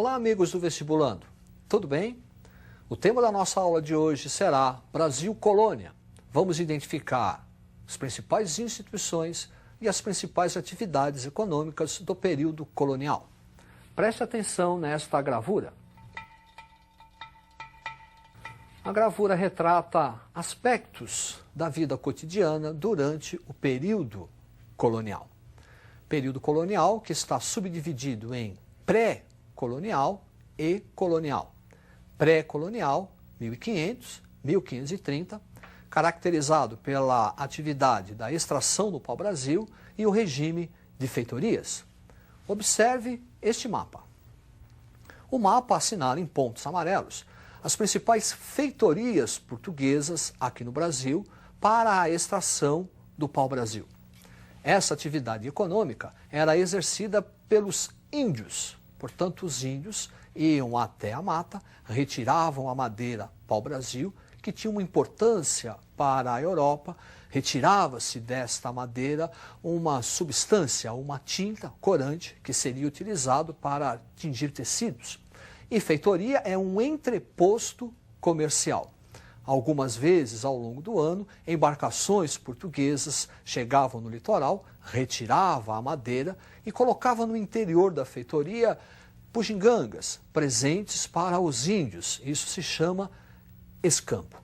Olá, amigos do Vestibulando. Tudo bem? O tema da nossa aula de hoje será Brasil Colônia. Vamos identificar as principais instituições e as principais atividades econômicas do período colonial. Preste atenção nesta gravura. A gravura retrata aspectos da vida cotidiana durante o período colonial. Período colonial que está subdividido em pré-colonial e colonial. Pré-colonial, 1500, 1530, caracterizado pela atividade da extração do pau-brasil e o regime de feitorias. Observe este mapa. O mapa assinala em pontos amarelos as principais feitorias portuguesas aqui no Brasil para a extração do pau-brasil. Essa atividade econômica era exercida pelos índios. Portanto, os índios iam até a mata, retiravam a madeira pau-brasil, que tinha uma importância para a Europa. Retirava-se desta madeira uma substância, uma tinta corante, que seria utilizado para tingir tecidos. E feitoria é um entreposto comercial. Algumas vezes, ao longo do ano, embarcações portuguesas chegavam no litoral, retiravam a madeira e colocavam no interior da feitoria bugigangas, presentes para os índios. Isso se chama escampo.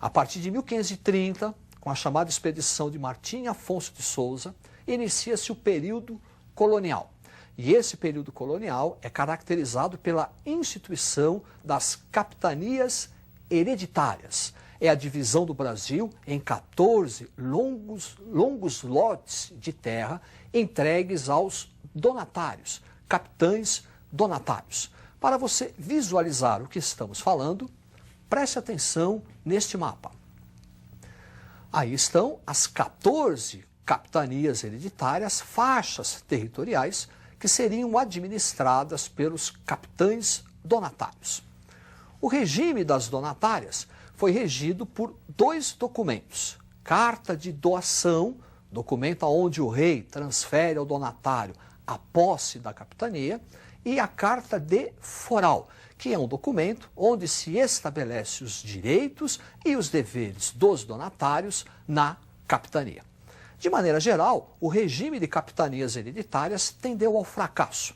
A partir de 1530, com a chamada expedição de Martim Afonso de Souza, inicia-se o período colonial. E esse período colonial é caracterizado pela instituição das capitanias hereditárias. É a divisão do Brasil em 14 longos lotes de terra entregues aos donatários, capitães donatários. Para você visualizar o que estamos falando, preste atenção neste mapa. Aí estão as 14 capitanias hereditárias, faixas territoriais, que seriam administradas pelos capitães donatários. O regime das donatárias foi regido por dois documentos: carta de doação, documento onde o rei transfere ao donatário a posse da capitania, e a carta de foral, que é um documento onde se estabelece os direitos e os deveres dos donatários na capitania. De maneira geral, o regime de capitanias hereditárias tendeu ao fracasso,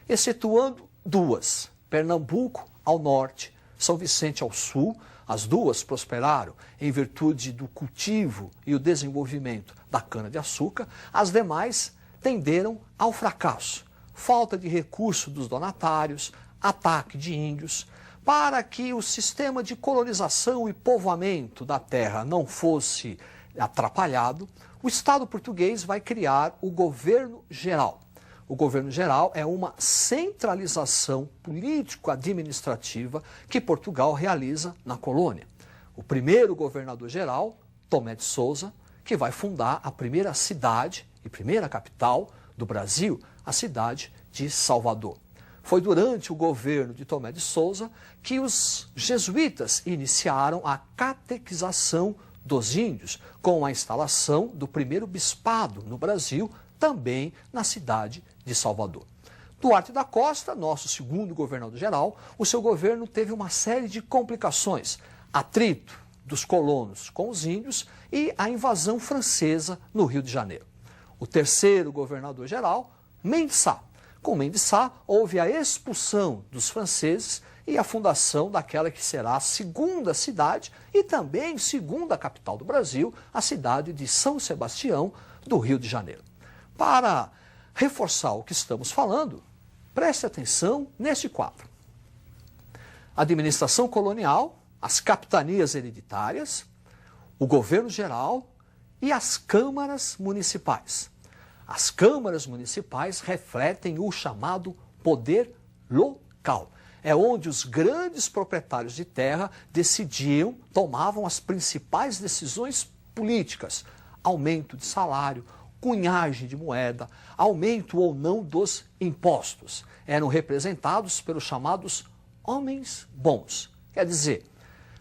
excetuando duas: Pernambuco ao norte, São Vicente ao sul. As duas prosperaram em virtude do cultivo e o desenvolvimento da cana-de-açúcar. As demais tenderam ao fracasso. Falta de recurso dos donatários, ataque de índios. Para que o sistema de colonização e povoamento da terra não fosse atrapalhado, o Estado português vai criar o governo geral. O governo geral é uma centralização político-administrativa que Portugal realiza na colônia. O primeiro governador geral, Tomé de Souza, que vai fundar a primeira cidade e primeira capital do Brasil, a cidade de Salvador. Foi durante o governo de Tomé de Souza que os jesuítas iniciaram a catequização dos índios, com a instalação do primeiro bispado no Brasil, também na cidade de Salvador. Duarte da Costa, nosso segundo governador-geral, o seu governo teve uma série de complicações: atrito dos colonos com os índios e a invasão francesa no Rio de Janeiro. O terceiro governador-geral, Mendes Sá. Com Mendes Sá, houve a expulsão dos franceses e a fundação daquela que será a segunda cidade e também segunda capital do Brasil, a cidade de São Sebastião, do Rio de Janeiro. Para reforçar o que estamos falando, preste atenção neste quadro: administração colonial, as capitanias hereditárias, o governo geral e as câmaras municipais. As câmaras municipais refletem o chamado poder local. É onde os grandes proprietários de terra decidiam, tomavam as principais decisões políticas: aumento de salário, cunhagem de moeda, aumento ou não dos impostos. Eram representados pelos chamados homens bons. Quer dizer,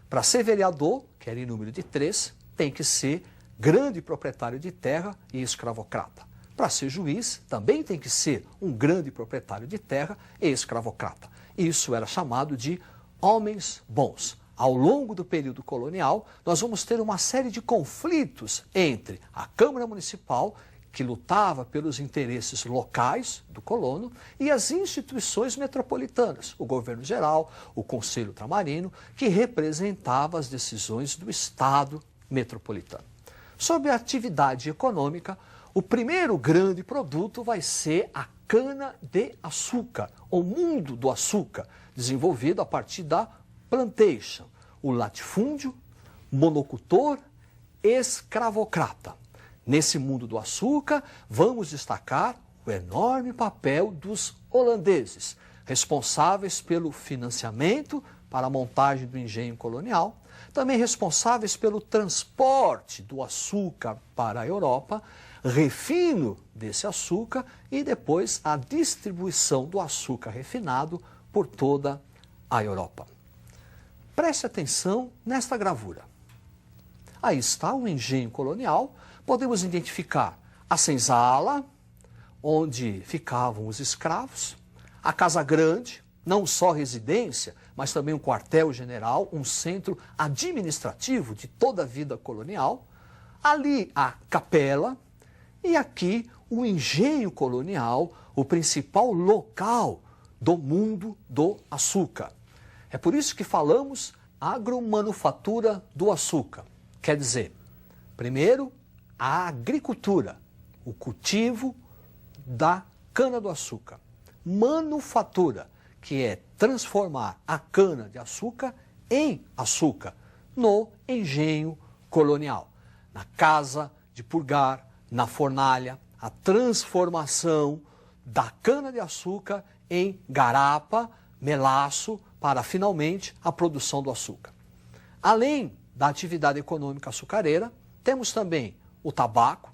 para ser vereador, que era em número de 3, tem que ser grande proprietário de terra e escravocrata. Para ser juiz, também tem que ser um grande proprietário de terra e escravocrata. Isso era chamado de homens bons. Ao longo do período colonial, nós vamos ter uma série de conflitos entre a Câmara Municipal, que lutava pelos interesses locais do colono, e as instituições metropolitanas, o governo geral, o Conselho Ultramarino, que representava as decisões do Estado metropolitano. Sobre a atividade econômica, o primeiro grande produto vai ser a cana-de-açúcar, o mundo do açúcar, desenvolvido a partir da plantation, o latifúndio, monocultor, escravocrata. Nesse mundo do açúcar, vamos destacar o enorme papel dos holandeses, responsáveis pelo financiamento para a montagem do engenho colonial, também responsáveis pelo transporte do açúcar para a Europa, refino desse açúcar e depois a distribuição do açúcar refinado por toda a Europa. Preste atenção nesta gravura. Aí está o engenho colonial. Podemos identificar a senzala, onde ficavam os escravos, a Casa Grande, não só residência, mas também um quartel-general, um centro administrativo de toda a vida colonial, ali a capela e aqui o engenho colonial, o principal local do mundo do açúcar. É por isso que falamos agromanufatura do açúcar. Quer dizer, primeiro, a agricultura, o cultivo da cana-do-açúcar. Manufatura, que é transformar a cana-de-açúcar em açúcar no engenho colonial. Na casa de purgar, na fornalha, a transformação da cana-de-açúcar em garapa, melaço, para finalmente a produção do açúcar. Além da atividade econômica açucareira, temos também o tabaco,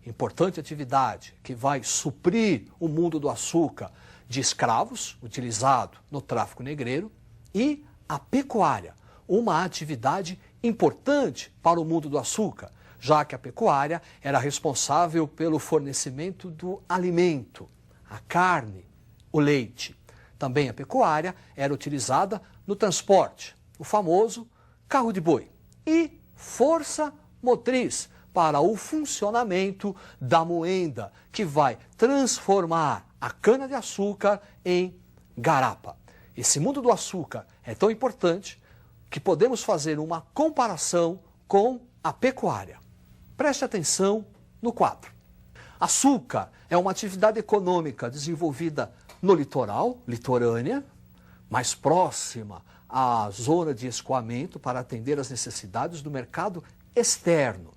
importante atividade que vai suprir o mundo do açúcar de escravos, utilizado no tráfico negreiro, e a pecuária, uma atividade importante para o mundo do açúcar, já que a pecuária era responsável pelo fornecimento do alimento, a carne, o leite. Também a pecuária era utilizada no transporte, o famoso carro de boi, e força motriz para o funcionamento da moenda, que vai transformar a cana-de-açúcar em garapa. Esse mundo do açúcar é tão importante que podemos fazer uma comparação com a pecuária. Preste atenção no quadro. Açúcar é uma atividade econômica desenvolvida no litoral, litorânea, mais próxima à zona de escoamento para atender às necessidades do mercado externo.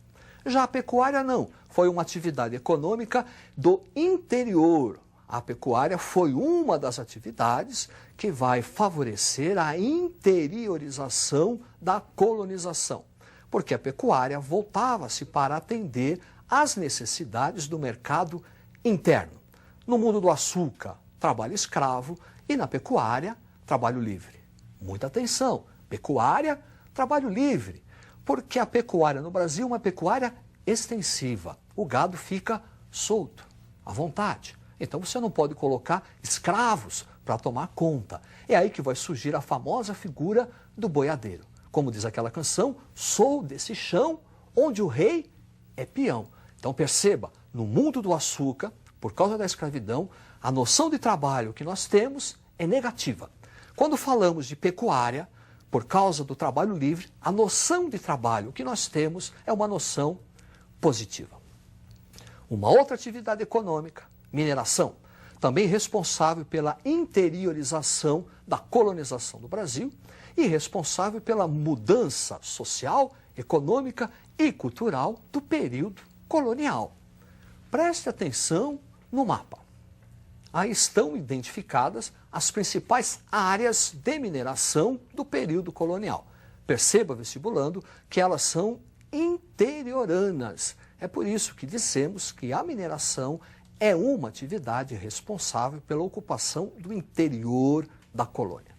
Já a pecuária não, foi uma atividade econômica do interior. A pecuária foi uma das atividades que vai favorecer a interiorização da colonização, porque a pecuária voltava-se para atender às necessidades do mercado interno. No mundo do açúcar, trabalho escravo, e na pecuária, trabalho livre. Muita atenção, pecuária, trabalho livre, porque a pecuária no Brasil é uma pecuária extensiva. O gado fica solto, à vontade. Então você não pode colocar escravos para tomar conta. É aí que vai surgir a famosa figura do boiadeiro. Como diz aquela canção, sou desse chão onde o rei é peão. Então perceba, no mundo do açúcar, por causa da escravidão, a noção de trabalho que nós temos é negativa. Quando falamos de pecuária, por causa do trabalho livre, a noção de trabalho que nós temos é uma noção positiva. Uma outra atividade econômica, mineração, também responsável pela interiorização da colonização do Brasil e responsável pela mudança social, econômica e cultural do período colonial. Preste atenção no mapa. Aí estão identificadas as principais áreas de mineração do período colonial. Perceba, vestibulando, que elas são interioranas. É por isso que dissemos que a mineração é uma atividade responsável pela ocupação do interior da colônia.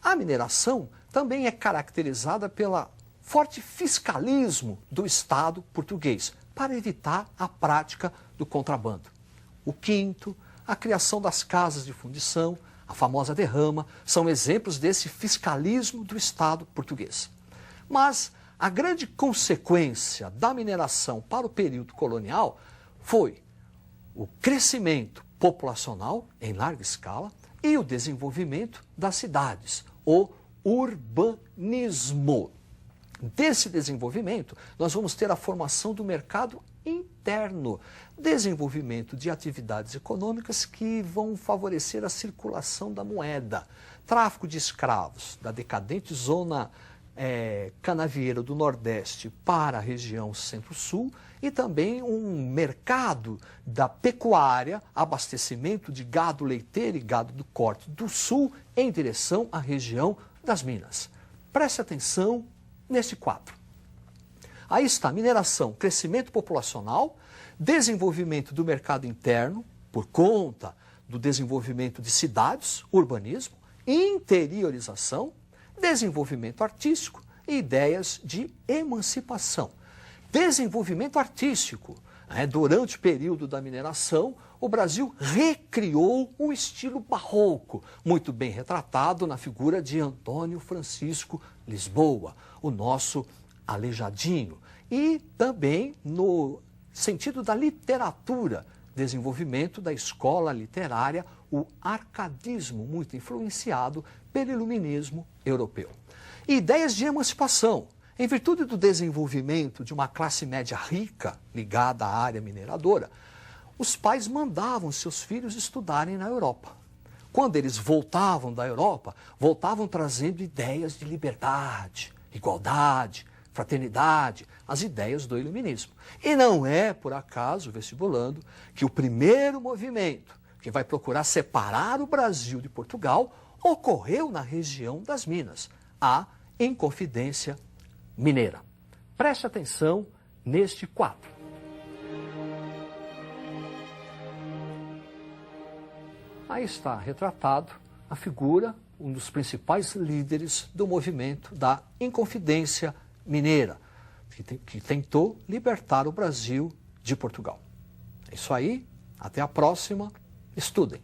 A mineração também é caracterizada pelo forte fiscalismo do Estado português para evitar a prática do contrabando. O quinto, a criação das casas de fundição, a famosa derrama, são exemplos desse fiscalismo do Estado português. Mas a grande consequência da mineração para o período colonial foi o crescimento populacional em larga escala e o desenvolvimento das cidades, o urbanismo. Desse desenvolvimento, nós vamos ter a formação do mercado interno, desenvolvimento de atividades econômicas que vão favorecer a circulação da moeda, tráfico de escravos da decadente zona canavieira do Nordeste para a região Centro-Sul e também um mercado da pecuária, abastecimento de gado leiteiro e gado do corte do Sul em direção à região das Minas. Preste atenção neste quadro. Aí está mineração, crescimento populacional, desenvolvimento do mercado interno, por conta do desenvolvimento de cidades, urbanismo, interiorização, desenvolvimento artístico e ideias de emancipação. Desenvolvimento artístico. Durante o período da mineração, o Brasil recriou o estilo barroco, muito bem retratado na figura de Antônio Francisco Lisboa, o nosso Aleijadinho. E também no sentido da literatura, desenvolvimento da escola literária, o arcadismo, muito influenciado pelo iluminismo europeu. Ideias de emancipação. Em virtude do desenvolvimento de uma classe média rica ligada à área mineradora, os pais mandavam seus filhos estudarem na Europa. Quando eles voltavam da Europa, voltavam trazendo ideias de liberdade, igualdade, fraternidade, as ideias do iluminismo. E não é, por acaso, vestibulando, que o primeiro movimento que vai procurar separar o Brasil de Portugal ocorreu na região das Minas, a Inconfidência Mineira. Preste atenção neste quadro. Aí está retratado a figura, um dos principais líderes do movimento da Inconfidência Mineira, que tentou libertar o Brasil de Portugal. É isso aí, até a próxima, estudem.